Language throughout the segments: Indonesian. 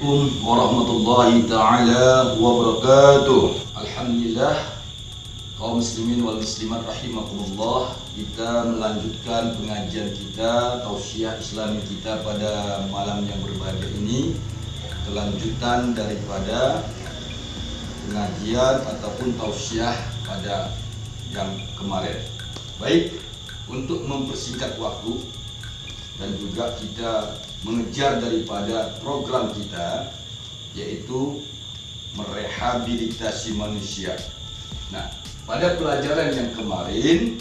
Assalamualaikum warahmatullahi ta'ala wabarakatuh. Alhamdulillah, kaum muslimin wal muslimat rahimakumullah. Kita melanjutkan pengajian kita, tausiah islami kita pada malam yang berbahagia ini. Kelanjutan daripada pengajian ataupun tausiah pada yang kemarin. Baik, untuk mempersingkat waktu dan juga kita mengejar daripada program kita, yaitu merehabilitasi manusia. Nah, pada pelajaran yang kemarin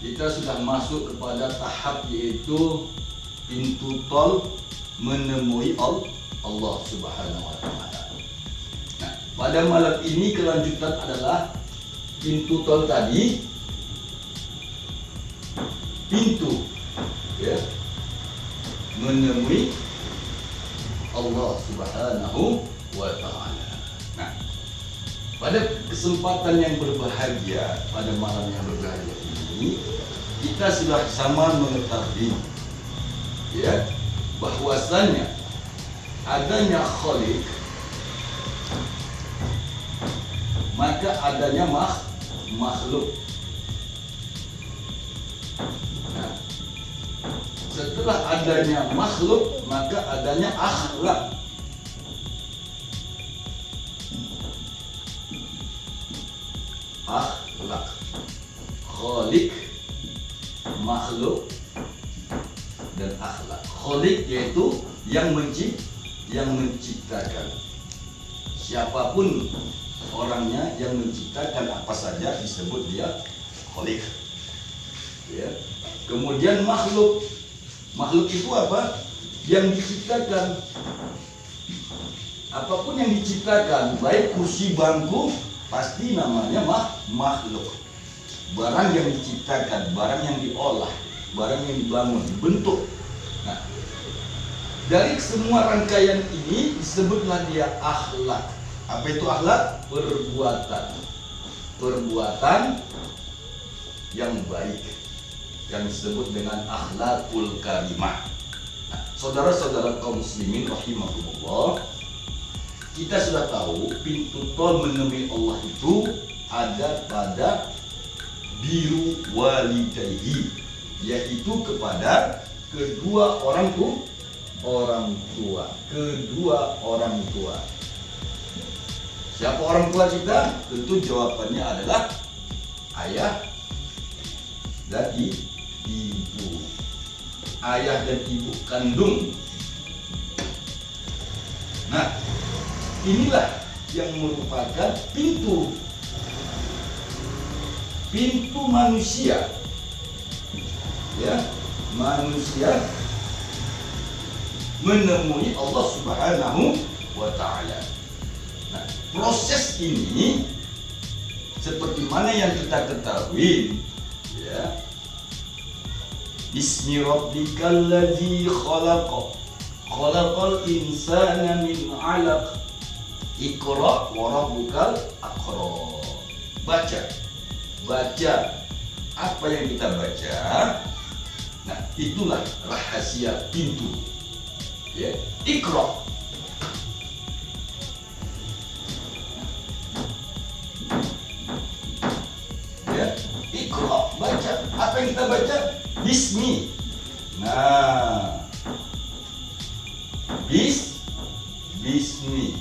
kita sudah masuk kepada tahap yaitu pintu tol menemui Allah Subhanahu wa Ta'ala. Nah, pada malam ini kelanjutan adalah pintu tol tadi, pintu ya, menemui Allah Subhanahu wa Ta'ala. Nah, pada kesempatan yang berbahagia, pada malam yang berbahagia ini, kita sudah sama mengetahui ya, bahwasanya adanya Khalik, maka adanya makhluk. Setelah adanya makhluk, maka adanya akhlak. Akhlak, Khalik, makhluk, dan akhlak. Khalik yaitu yang menciptakan. Siapapun orangnya yang menciptakan apa saja disebut dia Khalik. Ya. Kemudian makhluk. Makhluk itu apa? Yang diciptakan. Apapun yang diciptakan, baik kursi, bangku, pasti namanya makhluk. Barang yang diciptakan, barang yang diolah, barang yang dibangun, bentuk. Nah, dari semua rangkaian ini disebutlah dia akhlak. Apa itu akhlak? Perbuatan. Perbuatan yang baik, yang disebut dengan akhlakul karimah. Nah, saudara-saudara kaum muslimin rahimakumullah, kita sudah tahu pintu tol menemui Allah itu ada pada biru walidayhi, yaitu kepada kedua orang tua. Kedua orang tua. Siapa orang tua kita? Tentu jawabannya adalah ayah dan ibu. Ayah dan ibu kandung. Nah, inilah yang merupakan pintu manusia. Ya, manusia menemui Allah Subhanahu wa Ta'ala. Nah, proses ini seperti mana yang kita ketahui, ya. Bismi rabbikal ladzi khalaqal insana min 'alaq. Iqra wa rabbukal akram. Baca apa yang kita baca. Nah, itulah rahasia pintu. Ya, Iqra. Ya, Iqra, baca. Apa yang kita baca? Bismi. Nah, bismi.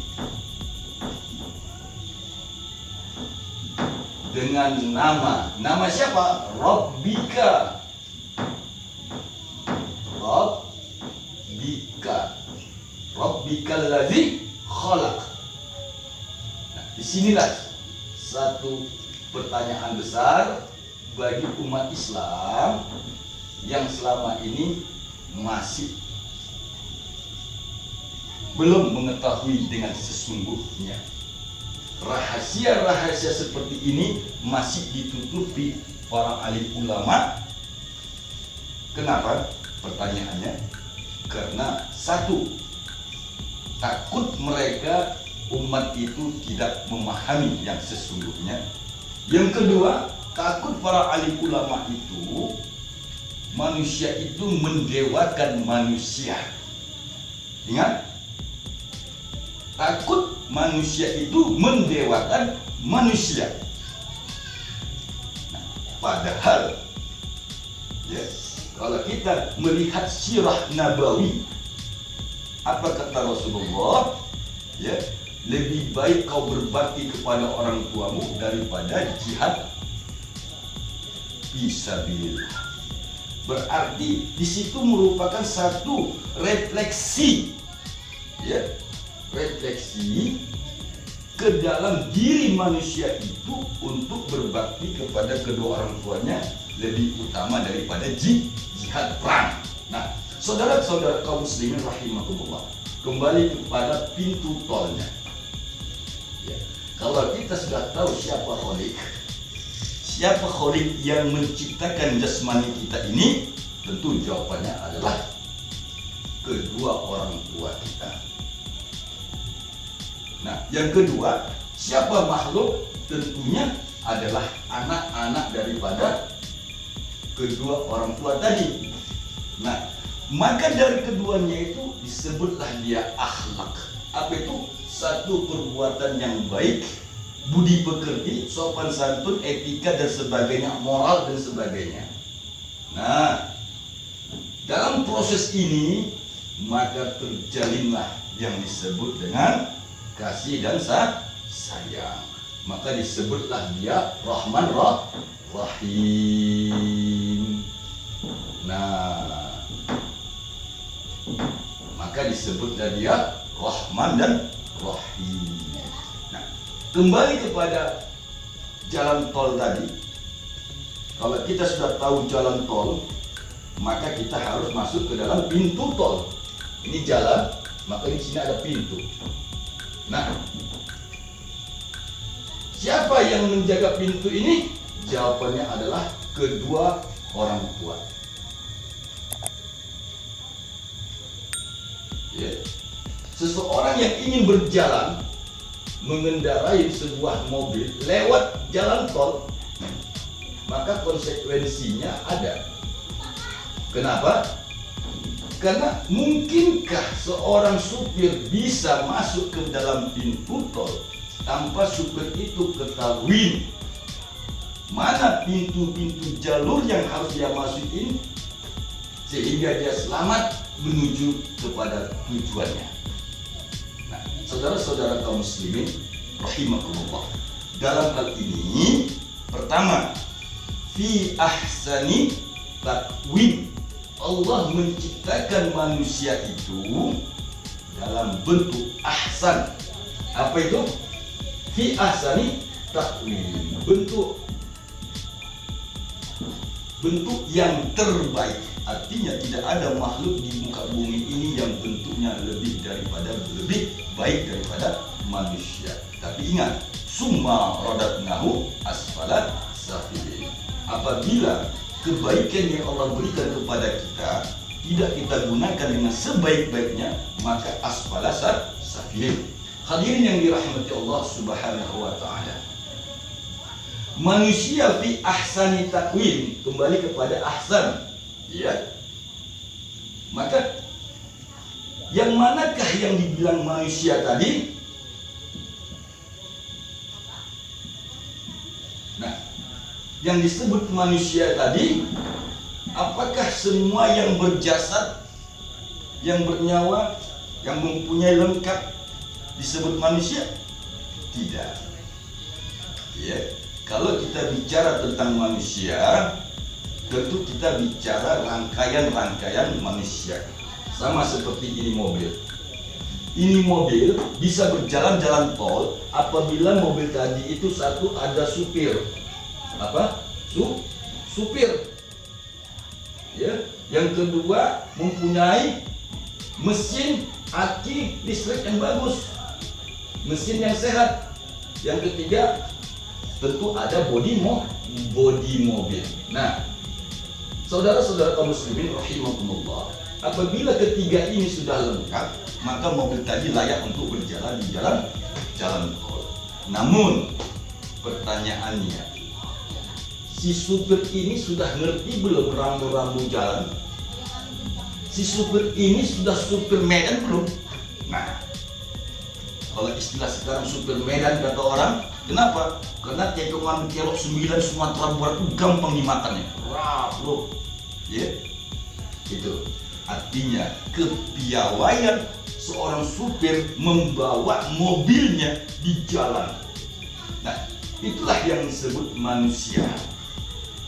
Dengan nama siapa? Rabbika. Rabbikal ladzi khalaq. Nah, disinilah satu pertanyaan besar bagi umat Islam yang selama ini masih belum mengetahui dengan sesungguhnya. Rahasia-rahasia seperti ini masih ditutupi para alim ulama. Kenapa? Pertanyaannya, karena satu, takut mereka umat itu tidak memahami yang sesungguhnya. Yang kedua, takut para alim ulama itu manusia itu mendewakan manusia. Ingat, takut manusia itu mendewakan manusia. Nah, padahal ya, kalau kita melihat sirah nabawi, apa kata Rasulullah? Ya, lebih baik kau berbakti kepada orang tuamu daripada jihad fisabilillah. Berarti di situ merupakan satu refleksi, ya, refleksi ke dalam diri manusia itu untuk berbakti kepada kedua orang tuanya lebih utama daripada jihad perang. Nah, saudara-saudara kaum muslimin rahimakumullah, kembali kepada pintu tolnya. Ya, kalau kita sudah tahu siapa Khalik yang menciptakan jasmani kita ini, tentu jawabannya adalah kedua orang tua kita. Nah, yang kedua, siapa makhluk? Tentunya adalah anak-anak daripada kedua orang tua tadi. Nah, maka dari keduanya itu disebutlah dia akhlak. Apa itu? Satu perbuatan yang baik, budi pekerti, sopan santun, etika dan sebagainya, moral dan sebagainya. Nah, dalam proses ini maka terjalinlah yang disebut dengan kasih dan sayang. Maka disebutlah dia Rahman Rahim. Nah, maka disebutlah dia Rahman dan Rahim. Nah, kembali kepada jalan tol tadi. Kalau kita sudah tahu jalan tol, maka kita harus masuk ke dalam pintu tol. Ini jalan, maka di sini ada pintu. Nah, siapa yang menjaga pintu ini? Jawabannya adalah kedua orang tua. Ya. Seseorang yang ingin berjalan mengendarai sebuah mobil lewat jalan tol, maka konsekuensinya ada. Kenapa? Karena mungkinkah seorang supir bisa masuk ke dalam pintu tol tanpa supir itu ketahui mana pintu-pintu jalur yang harus dia masukin sehingga dia selamat menuju kepada tujuannya. Nah, saudara-saudara kaum muslimin rahimakumullah, dalam hal ini pertama, fi ahsani takwim, Allah menciptakan manusia itu dalam bentuk ahsan. Apa itu? Fi ahsani takwim, bentuk yang terbaik. Artinya tidak ada makhluk di muka bumi ini yang bentuknya lebih baik daripada manusia. Tapi ingat, summa radatnahu asfala safilin. Apabila kebaikan yang Allah berikan kepada kita tidak kita gunakan dengan sebaik-baiknya, maka asfala safilin. Hadirin yang dirahmati Allah Subhanahu wa taala. Manusia fi ahsani takwim, kembali kepada ahsan. Ya. Maka yang manakah yang dibilang manusia tadi? Nah, yang disebut manusia tadi, apakah semua yang berjasad, yang bernyawa, yang mempunyai lengkap disebut manusia? Tidak. Ya, kalau kita bicara tentang manusia, tentu kita bicara rangkaian-rangkaian manusia. Sama seperti ini mobil. Ini mobil bisa berjalan jalan tol apabila mobil tadi itu satu ada supir. Apa? Supir. Ya. Yang kedua mempunyai mesin aki listrik yang bagus, mesin yang sehat. Yang ketiga tentu ada bodi mobil. Nah, saudara-saudara kaum muslimin rahimakumullah, apabila ketiga ini sudah lengkap, maka mobil tadi layak untuk berjalan di jalan tol. Namun pertanyaannya, si supir ini sudah ngerti belum rambu-rambu jalan? Si supir ini sudah supir Medan belum? Nah, Kalau istilah sekarang super Medan kata orang. Kenapa? Karena cekongan kelok 9 Sumatera Barat itu gampang dimakannya. Wah, bro. Ya. Itu. Artinya kepiawaian seorang supir membawa mobilnya di jalan. Nah, itulah yang disebut manusia.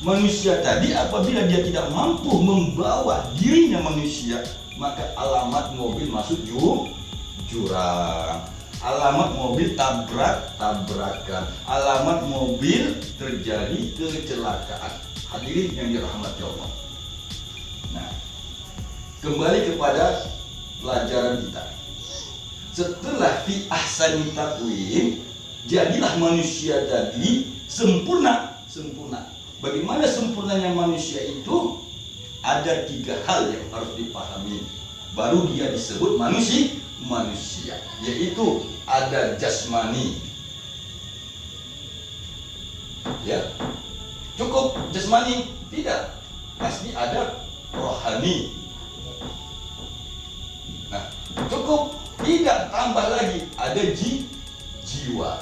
Manusia tadi apabila dia tidak mampu membawa dirinya manusia, maka alamat mobil masuk jurang, alamat mobil tabrakan, alamat mobil terjadi kecelakaan. Hadirin yang dirahmati Allah. Nah, kembali kepada pelajaran kita. Setelah fi ahsani taqwim, jadilah manusia tadi sempurna. Bagaimana sempurnanya manusia itu? Ada 3 hal yang harus dipahami. Baru dia disebut manusia. Yaitu ada jasmani. Ya, cukup jasmani? Tidak. Pasti ada rohani. Nah, cukup? Tidak, tambah lagi. Ada jiwa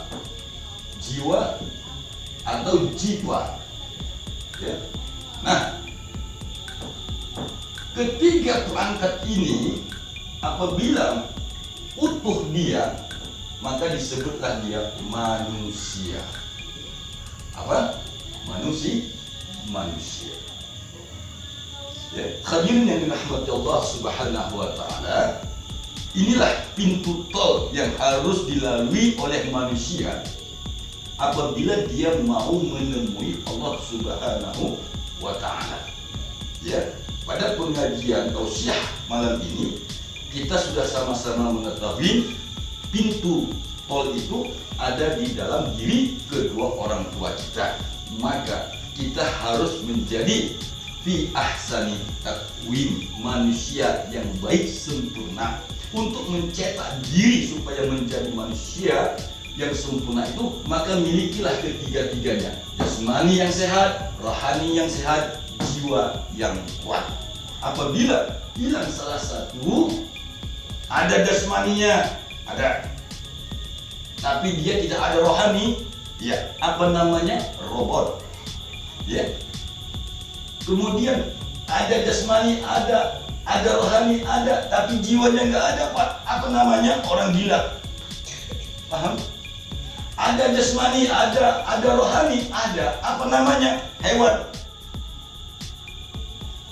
atau jiwa. Ya. Nah, ketiga perangkat ini apabila utuh dia, maka disebutlah dia manusia. Apa? Manusia. Ya, hadirin yang dirahmati Allah Subhanahu wa taala, inilah pintu tol yang harus dilalui oleh manusia apabila dia mau menemui Allah Subhanahu wa taala. Ya, pada pengajian tausiah malam ini kita sudah sama-sama mengetahui pintu tol itu ada di dalam diri kedua orang tua kita. Maka kita harus menjadi fi ahsani taqwim, manusia yang baik sempurna. Untuk mencetak diri supaya menjadi manusia yang sempurna itu, maka milikilah ketiga-tiganya. Jasmani yang sehat, rohani yang sehat, jiwa yang kuat. Apabila hilang salah satu, ada jasmaninya, ada, tapi dia tidak ada rohani, ya, apa namanya? Robot. Ya. Kemudian ada jasmani, ada rohani, ada, tapi jiwanya nggak ada, Pak. Apa namanya? Orang gila. Paham? Ada jasmani, ada rohani, ada, apa namanya? Hewan.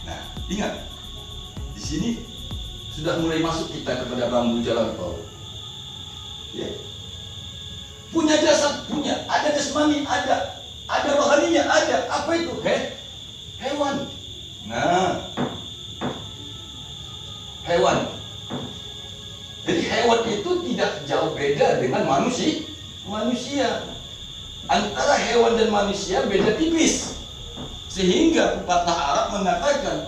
Nah, ingat, di sini sudah mulai masuk kita kepada rambu jalan tol. Ya. Punya jasad, punya, ada jasmani, ada rohaninya, ada. Apa itu? Hewan. Nah, hewan. Jadi hewan itu tidak jauh beda dengan manusia. Antara hewan dan manusia beda tipis. Sehingga pepatah Arab mengatakan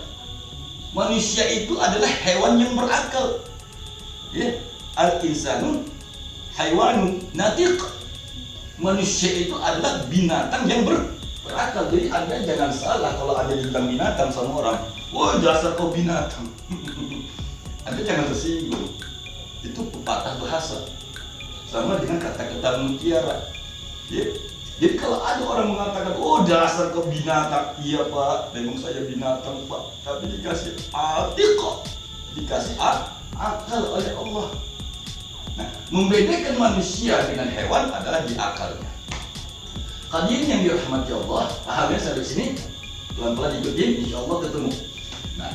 manusia itu adalah hewan yang berakal. Ya, al-insanu haywanun natiq. Manusia itu adalah binatang yang berakal. Jadi Anda jangan salah kalau Anda dibilang binatang sama orang. Wah, dasar kau binatang. Anda jangan tersinggung. Itu pepatah bahasa. Sama dengan kata-kata mutiara. Ya. Jadi kalau ada orang mengatakan, oh dasar kau binatang, iya Pak, memang saya binatang Pak, tapi dikasih hati kok, dikasih akal oleh Allah. Nah, membedakan manusia dengan hewan adalah di akalnya. Hadirin yang dirahmati Allah, pahamnya sampai sini, pelan-pelan ikutin, insya Allah ketemu. Nah,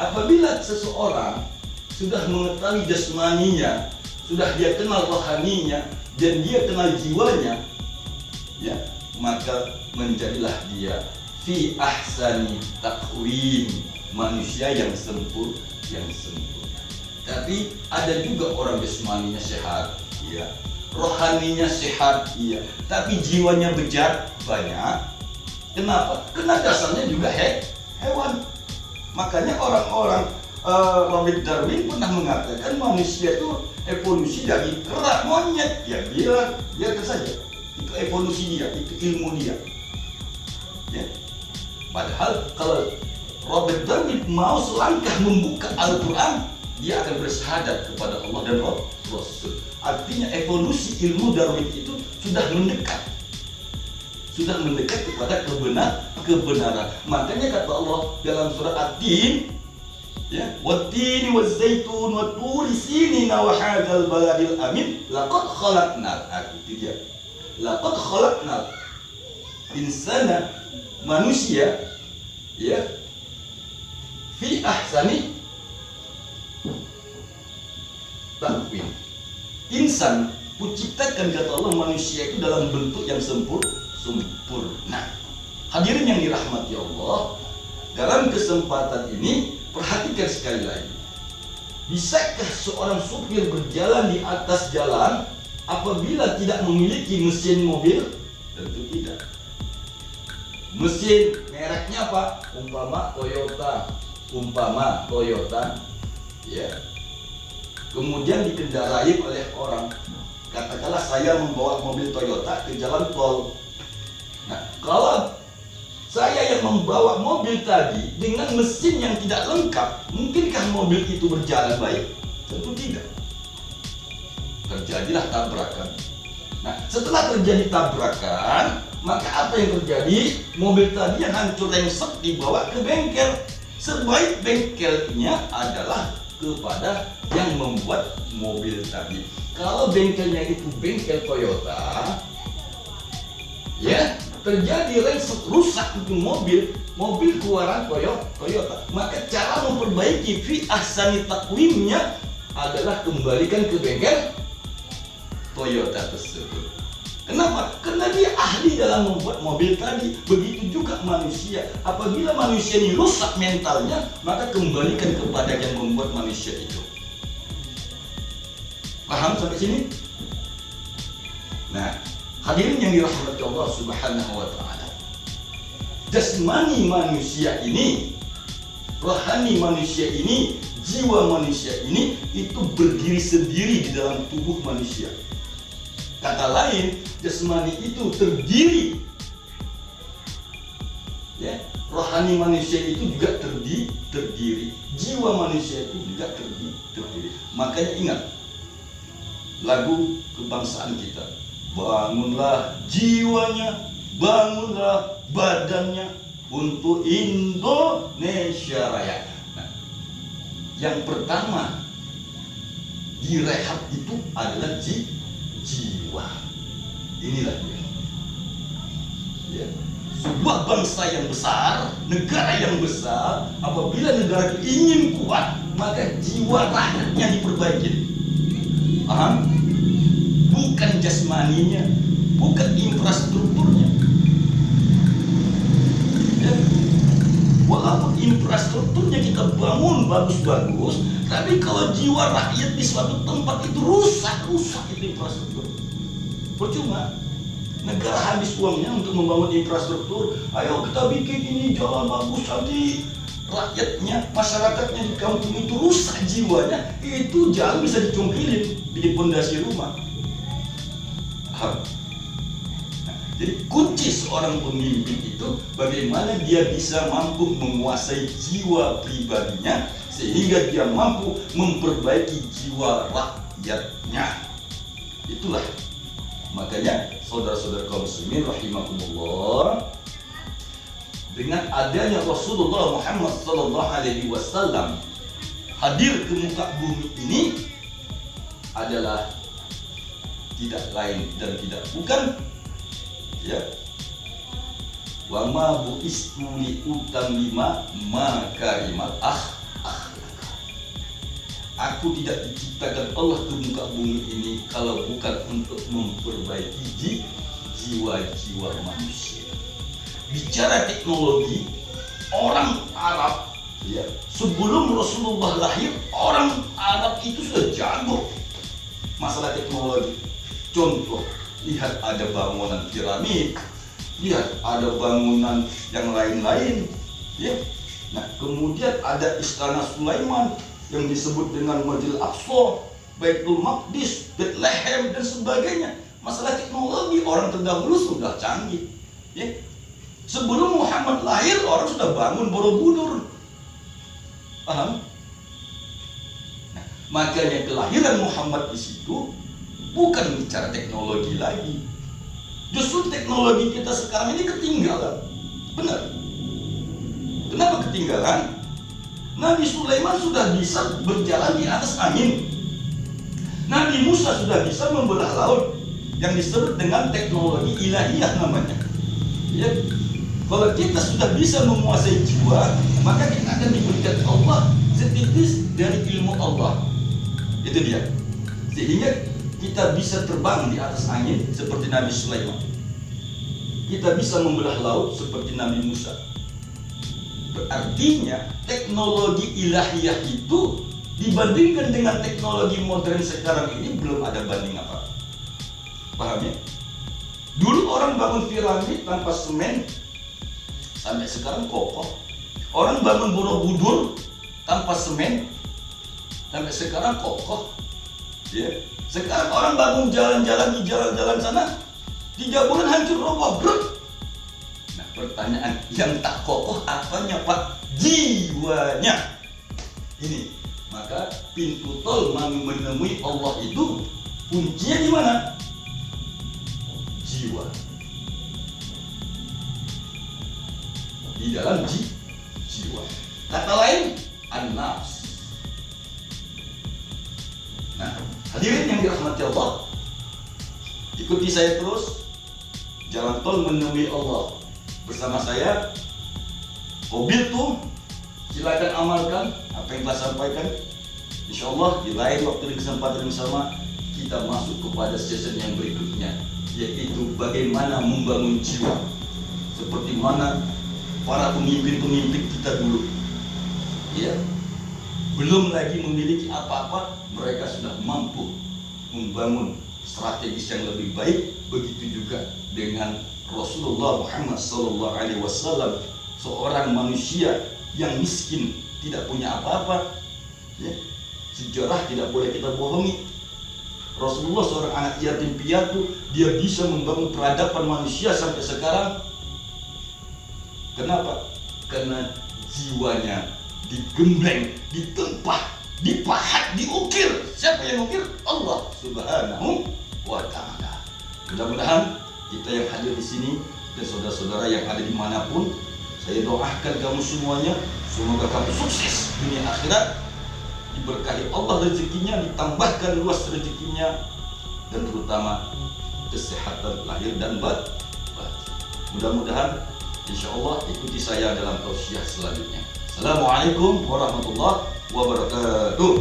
apabila seseorang sudah mengetahui jasmaninya, sudah dia kenal rohaninya, dan dia kenal jiwanya, ya, maka menjadilah dia fi ahsani taqwim, manusia yang sempurna. Tapi ada juga orang jasmaninya sehat, ya, rohaninya sehat, iya, tapi jiwanya bejat banyak. Kenapa? Karena dasarnya juga hewan. Makanya orang-orang Robert Darwin pernah mengatakan manusia itu evolusi dari kera monyet. Ya biarkan saja. Itu evolusi dia, itu ilmu dia. Ya. Padahal kalau Robert Darwin mau selangkah membuka Al-Quran, dia akan bersyahadat kepada Allah dan Rasul. Artinya evolusi ilmu Darwin itu sudah mendekat kepada kebenaran. Makanya kata Allah dalam surah At-Tin, ya, wat-tini waz-zaitun wat-turi sinina wa hadzal baladil amin laqad khalaqnal, itu dia. Laqad khalaqnal insana, manusia, ya, fi ahsani taqwim. Insan, kuciptakan kata Allah manusia itu dalam bentuk yang sempurna. Hadirin yang dirahmati Allah, dalam kesempatan ini perhatikan sekali lagi. Bisakah seorang supir berjalan di atas jalan apabila tidak memiliki mesin mobil? Tentu tidak. Mesin mereknya apa? Umpama Toyota, ya. Kemudian dikendarai oleh orang. Katakanlah saya membawa mobil Toyota ke jalan tol. Nah, kalau saya yang membawa mobil tadi dengan mesin yang tidak lengkap, mungkinkah mobil itu berjalan baik? Tentu tidak. Terjadilah tabrakan. Nah, setelah terjadi tabrakan, maka apa yang terjadi? Mobil tadi yang hancur rengsek dibawa ke bengkel. Sebaik bengkelnya adalah kepada yang membuat mobil tadi. Kalau bengkelnya itu bengkel Toyota, ya, terjadi rengsek, rusak itu mobil keluaran Toyota, maka cara memperbaiki fi ahsani taqwimnya adalah kembalikan ke bengkel Toyota tersebut. Kenapa? Karena dia ahli dalam membuat mobil tadi. Begitu juga manusia. Apabila manusia ini rusak mentalnya, maka kembalikan kepada yang membuat manusia itu. Paham sampai sini? Nah, hadirin yang dirahmati Allah Subhanahu wa taala. Jasmani manusia ini, rohani manusia ini, jiwa manusia ini itu berdiri sendiri di dalam tubuh manusia. Kata lain, jasmani itu terdiri, ya, rohani manusia itu juga terdiri, jiwa manusia itu juga terdiri. Makanya ingat lagu kebangsaan kita, bangunlah jiwanya, bangunlah badannya untuk Indonesia Raya. Nah, yang pertama direhab itu adalah jiwa. Inilah dia, ya. Sebuah bangsa yang besar, negara yang besar, apabila negara itu ingin kuat, maka jiwa rakyatnya diperbaiki. Paham? Bukan jasmaninya, bukan infrastrukturnya, ya. Walaupun infrastrukturnya kita bangun bagus-bagus, tapi kalau jiwa rakyat di suatu tempat itu rusak itu infrastruktur, percuma. Negara habis uangnya untuk membangun infrastruktur. Ayo kita bikin ini jalan bagus, nanti rakyatnya, masyarakatnya di kampung itu rusak jiwanya, itu jalan bisa dicongkelin di pondasi rumah. Nah, jadi kunci seorang pemimpin itu bagaimana dia bisa mampu menguasai jiwa pribadinya sehingga dia mampu memperbaiki jiwa rakyatnya. Itulah makanya saudara-saudara kaum muslimin rahimakumullah, dengan adanya Rasulullah Muhammad sallallahu alaihi wasallam hadir ke muka bumi ini adalah tidak lain dan tidak bukan, ya, wa ma bu'istu li utammima makarimal akhlaq. Aku tidak diciptakan Allah ke muka bumi ini kalau bukan untuk memperbaiki jiwa-jiwa manusia. Bicara teknologi, orang Arab, ya, sebelum Rasulullah lahir, orang Arab itu sudah jago masalah teknologi. Contoh, lihat ada bangunan piramid, lihat ada bangunan yang lain-lain, ya. Nah, kemudian ada istana Sulaiman yang disebut dengan Masjidil Aqsa, Baitul Maqdis, Bethlehem dan sebagainya. Masalah teknologi orang terdahulu sudah canggih, ya. Sebelum Muhammad lahir orang sudah bangun Borobudur. Paham? Nah, makanya kelahiran Muhammad di situ bukan bicara teknologi lagi. Justru teknologi kita sekarang ini ketinggalan. Benar. Kenapa ketinggalan? Nabi Sulaiman sudah bisa berjalan di atas angin. Nabi Musa sudah bisa membelah laut, yang disebut dengan teknologi ilahiyah namanya. Ya. Kalau kita sudah bisa menguasai jiwa, maka kita akan diberikan Allah setitis dari ilmu Allah. Itu dia. Sehingga kita bisa terbang di atas angin seperti Nabi Sulaiman. Kita bisa membelah laut seperti Nabi Musa. Artinya teknologi ilahiyah itu dibandingkan dengan teknologi modern sekarang ini belum ada banding apa. Paham ya? Dulu orang bangun piramid tanpa semen, sampai sekarang kokoh. Orang bangun Borobudur tanpa semen, sampai sekarang kokoh. Ya. Sekarang orang bangun jalan-jalan di jalan-jalan sana, 3 bulan hancur roboh, brut. Nah, pertanyaan, yang tak kokoh apanya, Pak? Jiwanya. Ini, maka pintu tol menemui Allah itu kuncinya di mana? Jiwa. Di dalam jiwa. Kata lain, an-nafs. Nah, hadirin yang dirahmati Allah, ikuti saya terus. Jalan tol menemui Allah bersama saya. Mobil tuh silakan amalkan apa yang telah sampaikan. Insya Allah di lain waktu dan kesempatan yang sama kita masuk kepada season yang berikutnya, yaitu bagaimana membangun jiwa, seperti mana para pemimpin-pemimpin kita dulu. Ya, belum lagi memiliki apa-apa, mereka sudah mampu membangun strategis yang lebih baik. Begitu juga dengan Rasulullah Muhammad SAW, seorang manusia yang miskin, tidak punya apa-apa. Ya, sejarah tidak boleh kita bohongi. Rasulullah seorang anak yatim piatu, dia bisa membangun peradaban manusia sampai sekarang. Kenapa? Karena jiwanya digembleng, ditempah, dipahat, diukir. Siapa yang ukir? Allah Subhanahu wa Ta'ala. Mudah-mudahan kita yang hadir di sini dan saudara-saudara yang ada dimanapun, saya doakan kamu semuanya, semoga kamu sukses dunia akhirat, diberkahi Allah rezekinya, ditambahkan luas rezekinya, dan terutama kesehatan lahir dan batin. Mudah-mudahan insya Allah ikuti saya dalam tausiah selanjutnya. Assalamualaikum warahmatullahi wabarakatuh.